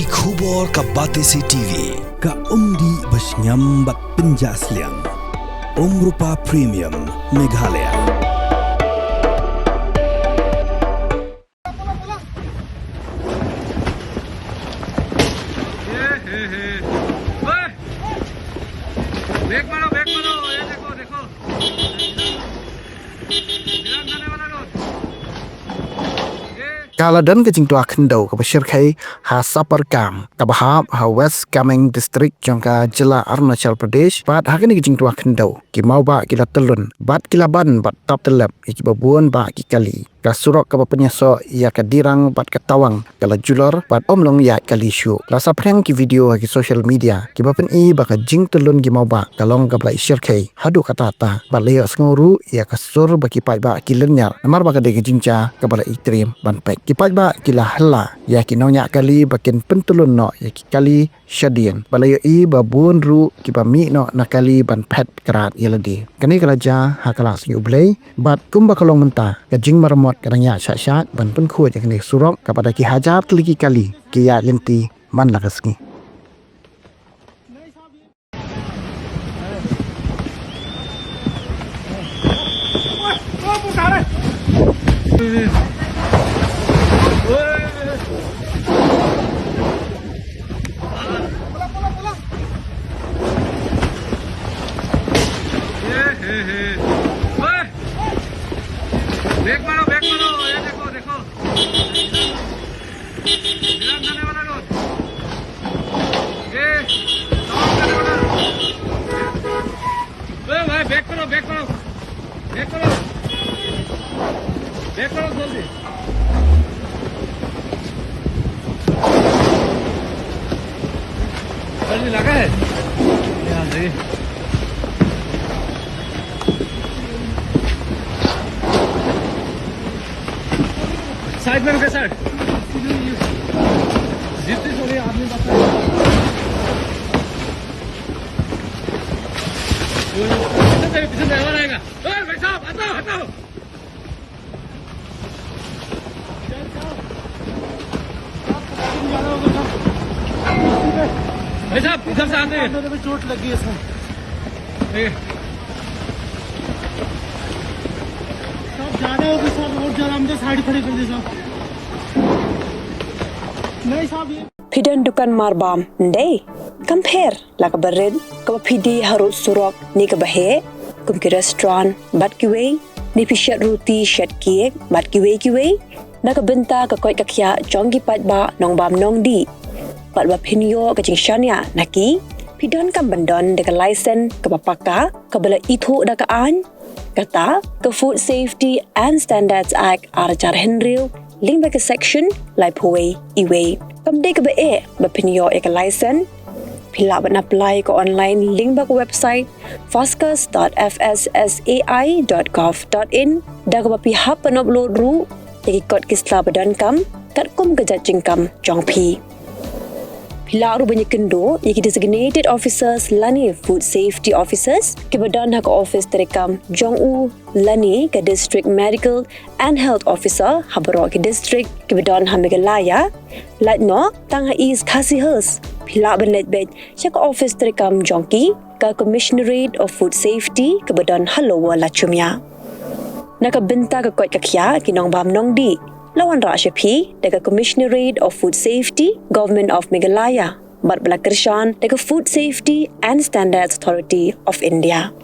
Ki khubor ka Batesi TV ka umdi basnyam bat penjaslian Rupa Premium Meghalaya. Kaladan ke Jingtwa Khyndew ke Shyrkhei ha saparkam ke bahab ha West Kameng District jangka jela Arunachal Pradesh bat ha kini ke Jingtwa Khyndew ki Mawbah ki Tyllun bat ki laban bat tap telap ki babuan ba ki kali ka surok ke penyaso ia ke dirang bat ke tawang kala julor bat omlong ya kali syu la sapreng ki video ki social media ki bapen I ba ka jing Tyllun ki Mawbah kalong ka blai Shyrkhei hadu kata ta bat leo snguru ia ka sur ba ki pai ba ki lenyar namar ba ka de ki jingcha ka bala itrim ban pek ki pai ba ki la hela ya ki nonya kali bakin pentulun no ya ki kali syadien bala I ba bun ru ki ba mi no na kali ban pet kerat yeladi kani kala ja ha kala syu blai bat kumba kalong menta ka jing marmot kadangnya syat-syat ban pun kuat yang kini surok kepada ki hajar teliki kali ki ya lenti man lakaski back मारो ये देखो निराम जाने वाला रोड ये साउंड करने वाला ओए भाई बैक करो जल्दी जल्दी लगा है यहाँ से साइड में सर जितनी थोड़ी आदमी पीछे ड्राइवर आएगा भाई साहब हटाओ भाई साहब इधर से आते हैं चोट लगी है इसमें ज्यादा हो गई साहब और ज्यादा हमने साइड खड़ी कर दी साहब नहीं साहब ये Pidan dukan marbam ndai compare la ka bered ka pidi harut surok ni ka bahe kum ki restaurant bat ki wei ni pishat roti shat cake bat ki wei na ka benta ka koi ka khya chong ki pat ba nong bam nong di pat ba phinyo ka jing shania naki pidan kam bandon de ka license ka papaka ka bala ithu da ka an kata ka Food Safety and Standards Act Arunachal Khyndew link back section lai phoi iwe kam de ka ba pinyo ek license pila ban apply ko online link back website foscus.fssai.gov.in da ka ba pi hap pan upload ru ki kod kisla badan kam kat kum ka jajing kam jong pi Pilaru banyak kendo, iki designated officers lani food safety officers ke badan hak office terekam Jong-u lani ke district medical and health officer habaro ke district ke badan Meghalaya latno tang is khasihers pila ban letbet chak office terekam Jongki ke commissionerate of food safety ke badan Halowa lachumya nakabenta ke kot kakya kinong bam nong di Lawan Rashapi daga Commissionerate of Food Safety, Government of Meghalaya, Bat Balakrishnan daga Food Safety and Standards Authority of India.